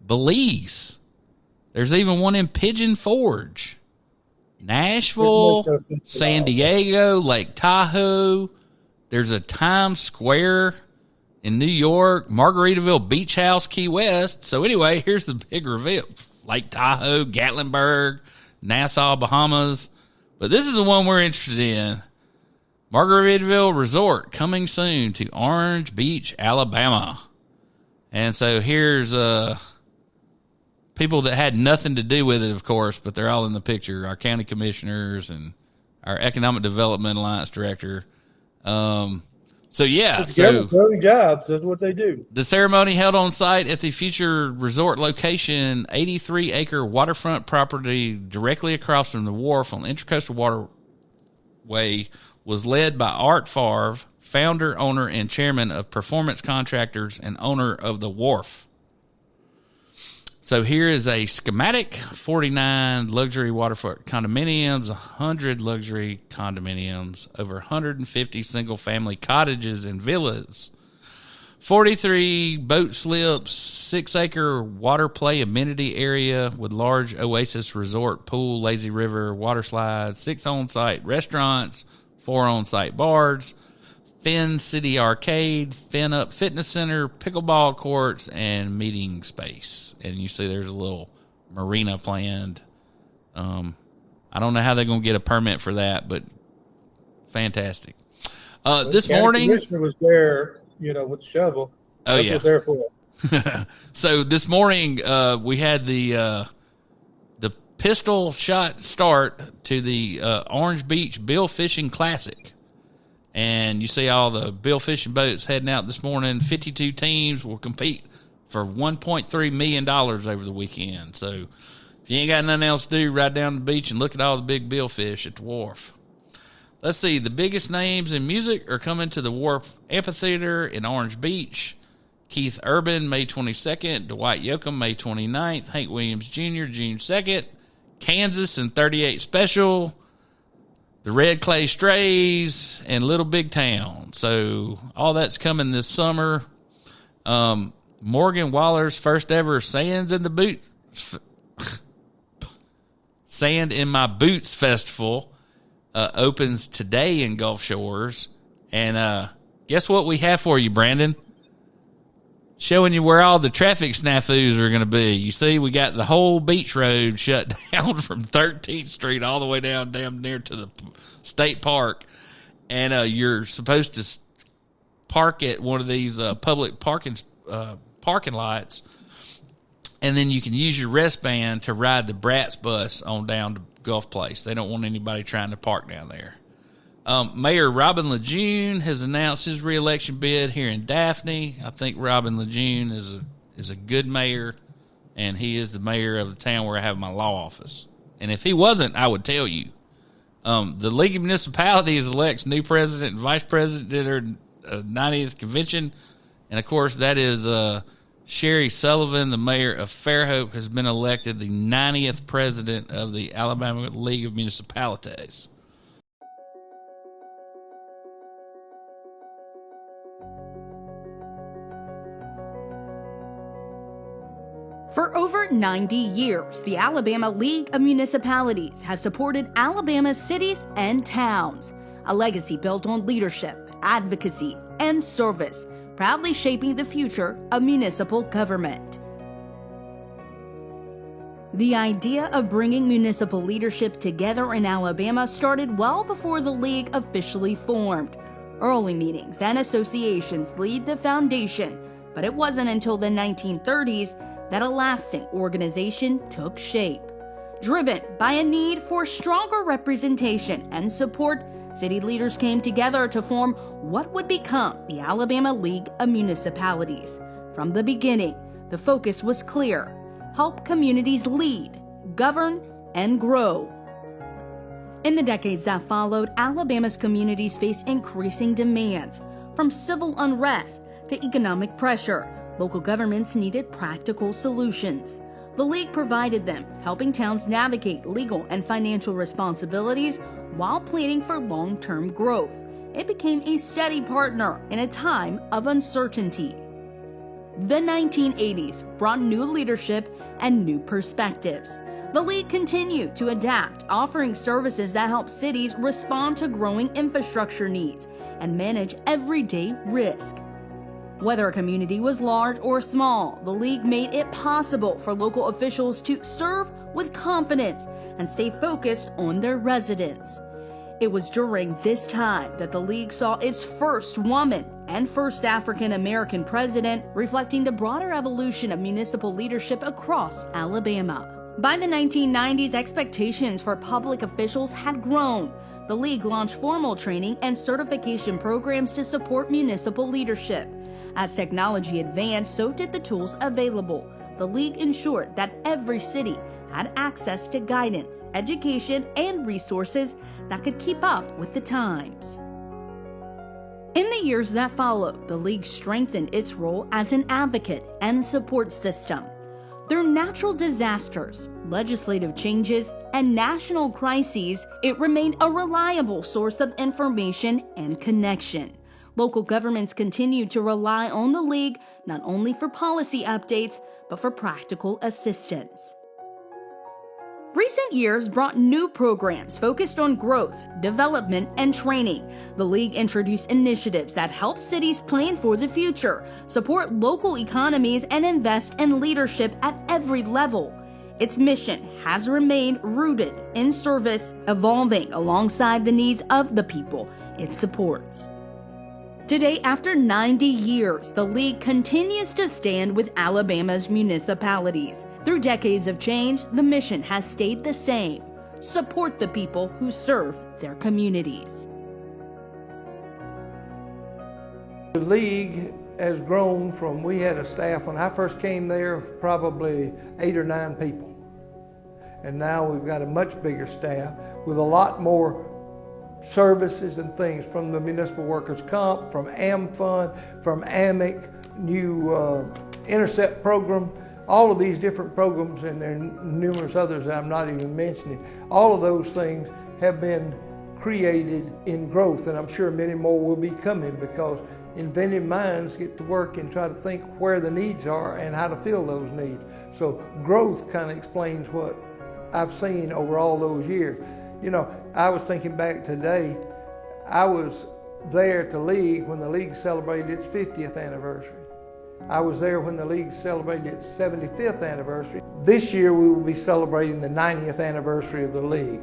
Belize. There's even one in Pigeon Forge, Nashville, San Diego, Lake Tahoe. There's a Times Square in New York, Margaritaville Beach House, Key West. So anyway, here's the big reveal. Lake Tahoe, Gatlinburg, Nassau, Bahamas. But this is the one we're interested in. Margaritaville Resort coming soon to Orange Beach, Alabama. And so here's people that had nothing to do with it, of course, but they're all in the picture. Our county commissioners and our Economic Development Alliance director. Growing jobs. That's what they do. The ceremony held on site at the future resort location, 83-acre waterfront property directly across from the wharf on Intracoastal Waterway, was led by Art Favre, founder, owner, and chairman of Performance Contractors and owner of the Wharf. So here is a schematic: 49 luxury waterfront condominiums, 100 luxury condominiums, over 150 single-family cottages and villas, 43 boat slips, 6-acre water play amenity area with large oasis resort, pool, lazy river, water slides, 6 on-site restaurants, 4 on-site bars, Finn City Arcade, Finn Up Fitness Center, pickleball courts, and meeting space. And you see there's a little marina planned. I don't know how they're going to get a permit for that, but fantastic. This morning, the commissioner was there, with the shovel. That's what they're for. So this morning, we had the pistol shot start to the Orange Beach Bill Fishing Classic. And you see all the bill fishing boats heading out this morning. 52 teams will compete for $1.3 million over the weekend. So if you ain't got nothing else to do, ride down the beach and look at all the big billfish at the wharf. Let's see. The biggest names in music are coming to the War Amphitheater in Orange Beach. Keith Urban, May 22nd. Dwight Yoakam, May 29th. Hank Williams Jr., June 2nd. Kansas and 38 Special. The Red Clay Strays, and Little Big Town. So all that's coming this summer. Morgan Waller's first ever Sand in My Boots Festival opens today in Gulf Shores. And guess what we have for you, Brandon? Showing you where all the traffic snafus are going to be. You see, we got the whole beach road shut down from 13th Street all the way down damn near to the state park. And you're supposed to park at one of these public parking lots. And then you can use your wristband to ride the Bratz bus on down to Gulf Place. They don't want anybody trying to park down there. Mayor Robin Lejeune has announced his reelection bid here in Daphne. I think Robin Lejeune is a good mayor, and he is the mayor of the town where I have my law office. And if he wasn't, I would tell you. The League of Municipalities elects new president and vice president at their 90th convention. And, of course, that is Sherry Sullivan, the mayor of Fairhope, has been elected the 90th president of the Alabama League of Municipalities. For over 90 years, the Alabama League of Municipalities has supported Alabama's cities and towns, a legacy built on leadership, advocacy, and service, proudly shaping the future of municipal government. The idea of bringing municipal leadership together in Alabama started well before the League officially formed. Early meetings and associations laid the foundation, but it wasn't until the 1930s that a lasting organization took shape. Driven by a need for stronger representation and support, city leaders came together to form what would become the Alabama League of Municipalities. From the beginning, the focus was clear: help communities lead, govern, and grow. In the decades that followed, Alabama's communities faced increasing demands. From civil unrest to economic pressure, local governments needed practical solutions. The League provided them, helping towns navigate legal and financial responsibilities while planning for long-term growth. It became a steady partner in a time of uncertainty. The 1980s brought new leadership and new perspectives. The League continued to adapt, offering services that help cities respond to growing infrastructure needs and manage everyday risk. Whether a community was large or small, the League made it possible for local officials to serve with confidence and stay focused on their residents. It was during this time that the League saw its first woman and first African American president, reflecting the broader evolution of municipal leadership across Alabama. By the 1990s, expectations for public officials had grown. The League launched formal training and certification programs to support municipal leadership. As technology advanced, so did the tools available. The League ensured that every city had access to guidance, education, and resources that could keep up with the times. In the years that followed, the League strengthened its role as an advocate and support system. Through natural disasters, legislative changes, and national crises, it remained a reliable source of information and connection. Local governments continued to rely on the League not only for policy updates, but for practical assistance. Recent years brought new programs focused on growth, development, and training. The League introduced initiatives that help cities plan for the future, support local economies, and invest in leadership at every level. Its mission has remained rooted in service, evolving alongside the needs of the people it supports. Today, after 90 years, the League continues to stand with Alabama's municipalities. Through decades of change, the mission has stayed the same: support the people who serve their communities. The League has grown from, we had a staff, when I first came there, probably 8 or 9 people. And now we've got a much bigger staff with a lot more services and things from the Municipal Workers' Comp, from AmFund, from AMIC, new Intercept program, all of these different programs, and there are numerous others that I'm not even mentioning. All of those things have been created in growth, and I'm sure many more will be coming because inventive minds get to work and try to think where the needs are and how to fill those needs. So growth kind of explains what I've seen over all those years. You know, I was thinking back today, I was there at the League when the League celebrated its 50th anniversary. I was there when the League celebrated its 75th anniversary. This year we will be celebrating the 90th anniversary of the League.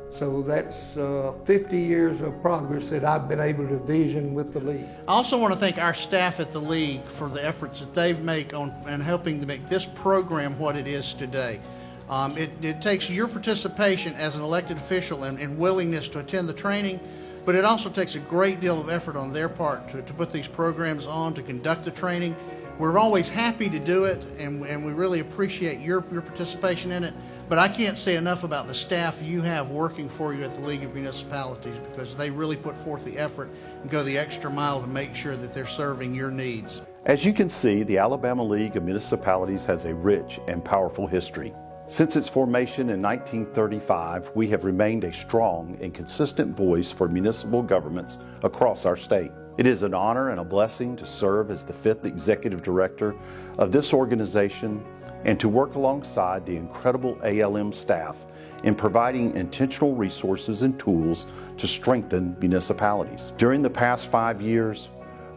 So that's 50 years of progress that I've been able to vision with the League. I also want to thank our staff at the League for the efforts that they've made on and helping to make this program what it is today. It takes your participation as an elected official and willingness to attend the training, but it also takes a great deal of effort on their part to put these programs on, to conduct the training. We're always happy to do it, and we really appreciate your participation in it. But I can't say enough about the staff you have working for you at the League of Municipalities, because they really put forth the effort and go the extra mile to make sure that they're serving your needs. As you can see, the Alabama League of Municipalities has a rich and powerful history. Since its formation in 1935, we have remained a strong and consistent voice for municipal governments across our state. It is an honor and a blessing to serve as the 5th Executive Director of this organization and to work alongside the incredible ALM staff in providing intentional resources and tools to strengthen municipalities. During the past 5 years,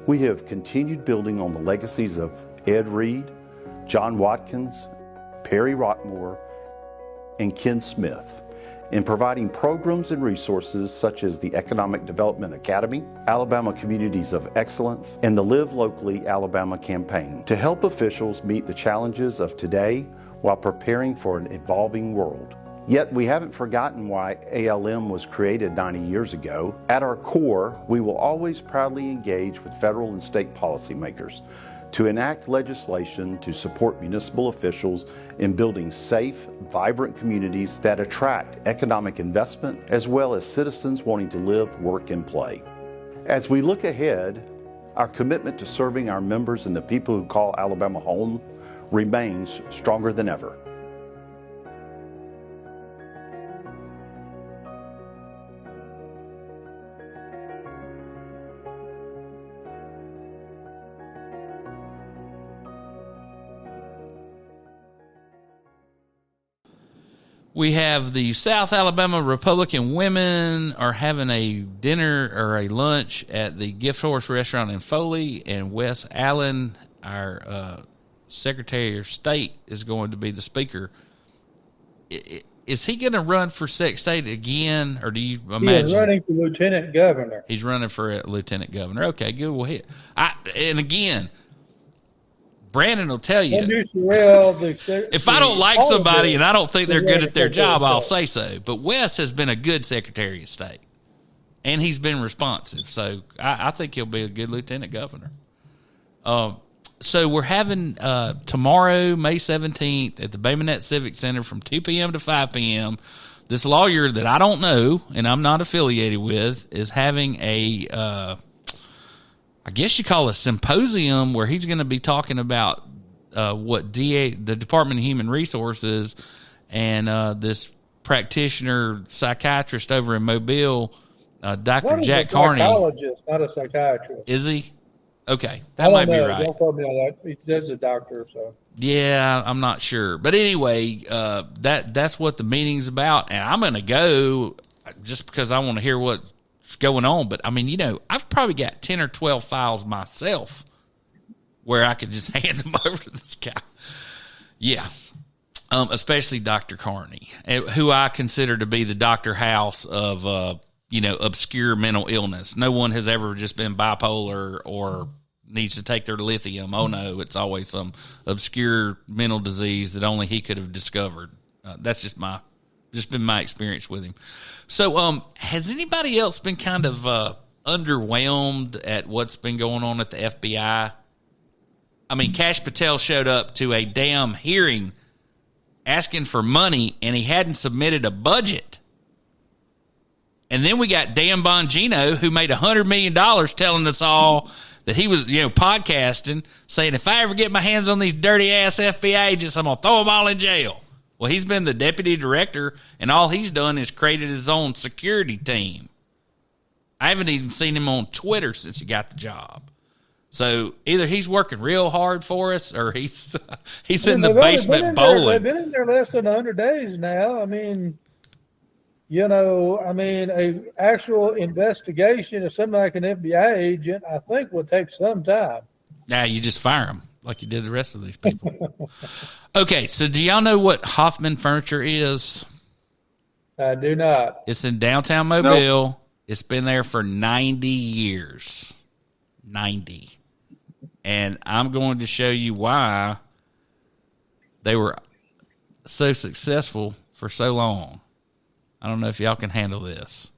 we have continued building on the legacies of Ed Reed, John Watkins, Perry Rockmore, and Ken Smith in providing programs and resources such as the Economic Development Academy, Alabama Communities of Excellence, and the Live Locally Alabama campaign to help officials meet the challenges of today while preparing for an evolving world. Yet we haven't forgotten why ALM was created 90 years ago. At our core, we will always proudly engage with federal and state policymakers to enact legislation to support municipal officials in building safe, vibrant communities that attract economic investment as well as citizens wanting to live, work, and play. As we look ahead, our commitment to serving our members and the people who call Alabama home remains stronger than ever. We have the South Alabama Republican women are having a dinner or a lunch at the Gift Horse Restaurant in Foley, and Wes Allen, our Secretary of State, is going to be the speaker. Is he going to run for Sec State again, or do you imagine? He's running for lieutenant governor. He's running for a lieutenant governor. Okay, good. Well, and again, Brandon will tell you, if I don't like somebody and I don't think they're good at their job, I'll say so. But Wes has been a good Secretary of State, and he's been responsive. So I think he'll be a good lieutenant governor. So we're having tomorrow, May 17th, at the Bay Minette Civic Center from 2 p.m. to 5 p.m., this lawyer that I don't know and I'm not affiliated with is having a I guess you call it a symposium where he's going to be talking about what the Department of Human Resources and this practitioner psychiatrist over in Mobile, Dr. Jack Carney. He's a psychologist, not a psychiatrist. Is he? Okay, that might be right. Don't quote me on that. He's a doctor, so. Yeah, I'm not sure, but anyway, that's what the meeting's about, and I'm going to go just because I want to hear what's going on. But I mean, I've probably got 10 or 12 files myself where I could just hand them over to this guy. Yeah. Especially Dr. Carney, who I consider to be the Dr. House of, obscure mental illness. No one has ever just been bipolar or needs to take their lithium. Oh no, it's always some obscure mental disease that only he could have discovered. That's just been my experience with him. So, has anybody else been kind of underwhelmed at what's been going on at the FBI? I mean, Kash Patel showed up to a damn hearing asking for money, and he hadn't submitted a budget. And then we got Dan Bongino, who made $100 million telling us all that he was, podcasting, saying, if I ever get my hands on these dirty-ass FBI agents, I'm going to throw them all in jail. Well, he's been the deputy director, and all he's done is created his own security team. I haven't even seen him on Twitter since he got the job. So either he's working real hard for us, or he's in the basement bowling. They've been in there less than 100 days now. I mean, a actual investigation of something like an FBI agent, I think, will take some time. Now you just fire them like you did the rest of these people. Okay, so do y'all know what Hoffman Furniture is? I do not. It's in downtown Mobile. Nope. It's been there for 90 years. 90. And I'm going to show you why they were so successful for so long. I don't know if y'all can handle this.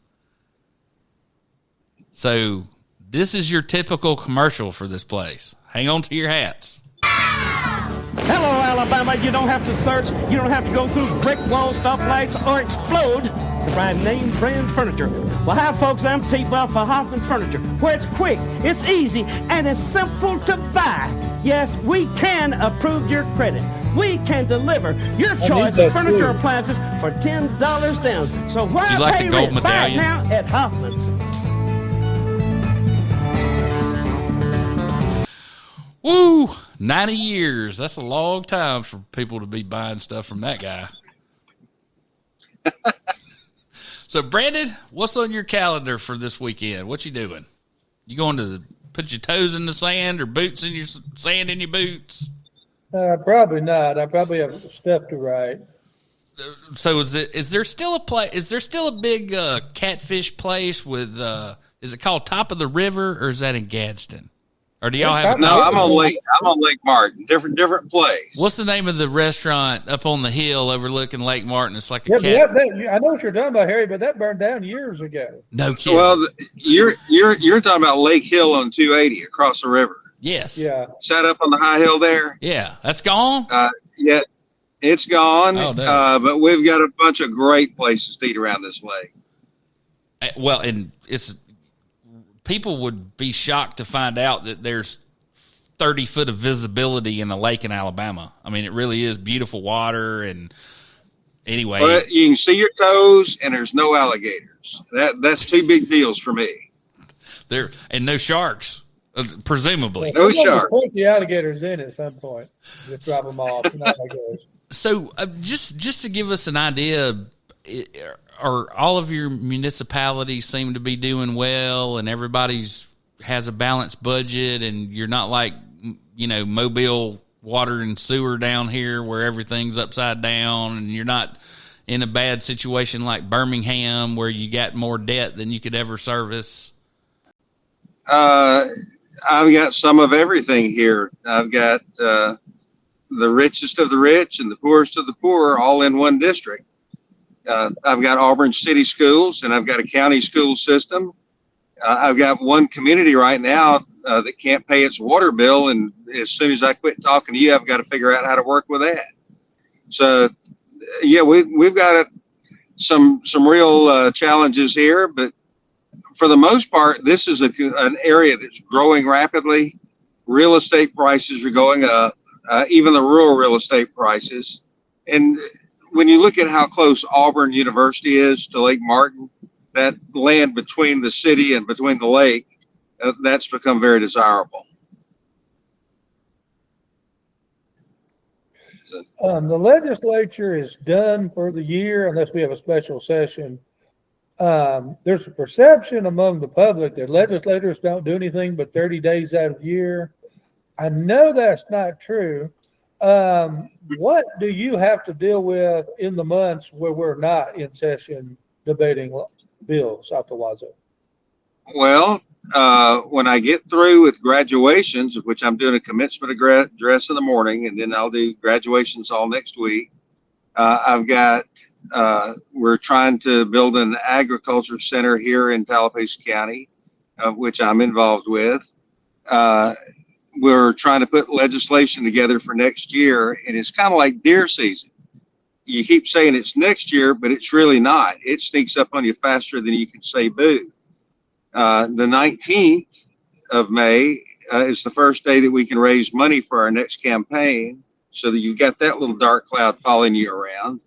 So this is your typical commercial for this place. Hang on to your hats. Hello, Alabama. You don't have to search. You don't have to go through brick walls, stoplights, or explode to find name brand furniture. Well, hi, folks. I'm T-Buff for Hoffman Furniture, where it's quick, it's easy, and it's simple to buy. Yes, we can approve your credit. We can deliver your choice of furniture appliances for $10 down. So why like pay the gold rent? Buy it medallion? now at Hoffman's. Woo! 90 years. That's a long time for people to be buying stuff from that guy. So, Brandon, what's on your calendar for this weekend? What you doing? You going to put your toes in the sand or boots in your sand in your boots? Probably not. I probably have stuff to write. So, is there still a big catfish place with? Is it called Top of the River, or is that in Gadsden? Or do y'all have? No, I'm on Lake Martin. Different place. What's the name of the restaurant up on the hill overlooking Lake Martin? It's like I know what you're talking about, Harry, but that burned down years ago. No kidding. Well, you're talking about Lake Hill on 280 across the river. Yes. Yeah. Sat up on the high hill there. Yeah, that's gone. Yeah, it's gone. Oh, but we've got a bunch of great places to eat around this lake. Well, and it's. People would be shocked to find out that there's 30 foot of visibility in a lake in Alabama. I mean, it really is beautiful water. And anyway, but you can see your toes, and there's no alligators. That's two big deals for me. There and no sharks, presumably. No sharks. Put the alligators in at some point. Just drop them off. So, just to give us an idea. Or all of your municipalities seem to be doing well, and everybody's has a balanced budget, and you're not like, Mobile water and sewer down here where everything's upside down, and you're not in a bad situation like Birmingham where you got more debt than you could ever service. I've got some of everything here. I've got the richest of the rich and the poorest of the poor all in one district. I've got Auburn City Schools, and I've got a county school system. I've got one community right now that can't pay its water bill, and as soon as I quit talking to you, I've got to figure out how to work with that. So, yeah, we've got some real challenges here, but for the most part, this is an area that's growing rapidly. Real estate prices are going up, even the rural real estate prices, and when you look at how close Auburn University is to Lake Martin, that land between the city and between the lake, that's become very desirable. The legislature is done for the year unless we have a special session. There's a perception among the public that legislators don't do anything but 30 days out of the year. I know that's not true. What do you have to deal with in the months where we're not in session debating bills out the wazoo? Well, when I get through with graduations, of which I'm doing a commencement address in the morning, and then I'll do graduations all next week. We're trying to build an agriculture center here in Tallahassee County, which I'm involved with. We're trying to put legislation together for next year, and it's kind of like deer season. you keep saying it's next year, but it's really not. It sneaks up on you faster than you can say boo. The 19th of May is the first day that we can raise money for our next campaign, so that you've got that little dark cloud following you around.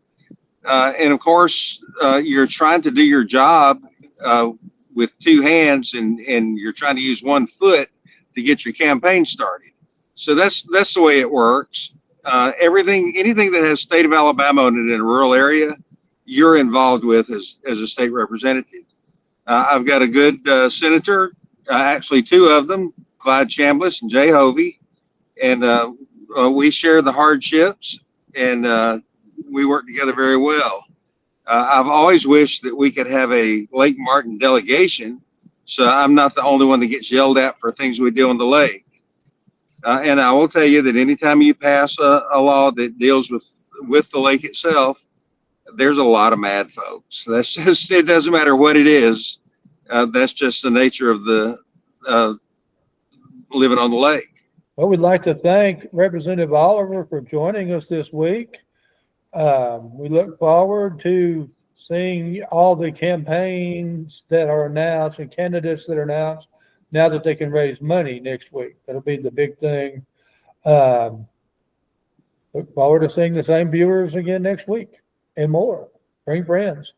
And of course, you're trying to do your job with two hands, and you're trying to use one foot to get your campaign started. So that's the way it works. Anything that has state of Alabama in it in a rural area, you're involved with as a state representative. I've got a good senator, actually two of them, Clyde Chambliss and Jay Hovey, and we share the hardships, and we work together very well. I've always wished that we could have a Lake Martin delegation, so I'm not the only one that gets yelled at for things we do on the lake. And I will tell you that anytime you pass a law that deals with the lake itself, there's a lot of mad folks. That's just, it doesn't matter what it is. That's just the nature of the living on the lake. Well, we'd like to thank Representative Oliver for joining us this week. We look forward to seeing all the campaigns that are announced and candidates that are announced now that they can raise money next week. That'll be the big thing. Look forward to seeing the same viewers again next week and more. Bring friends.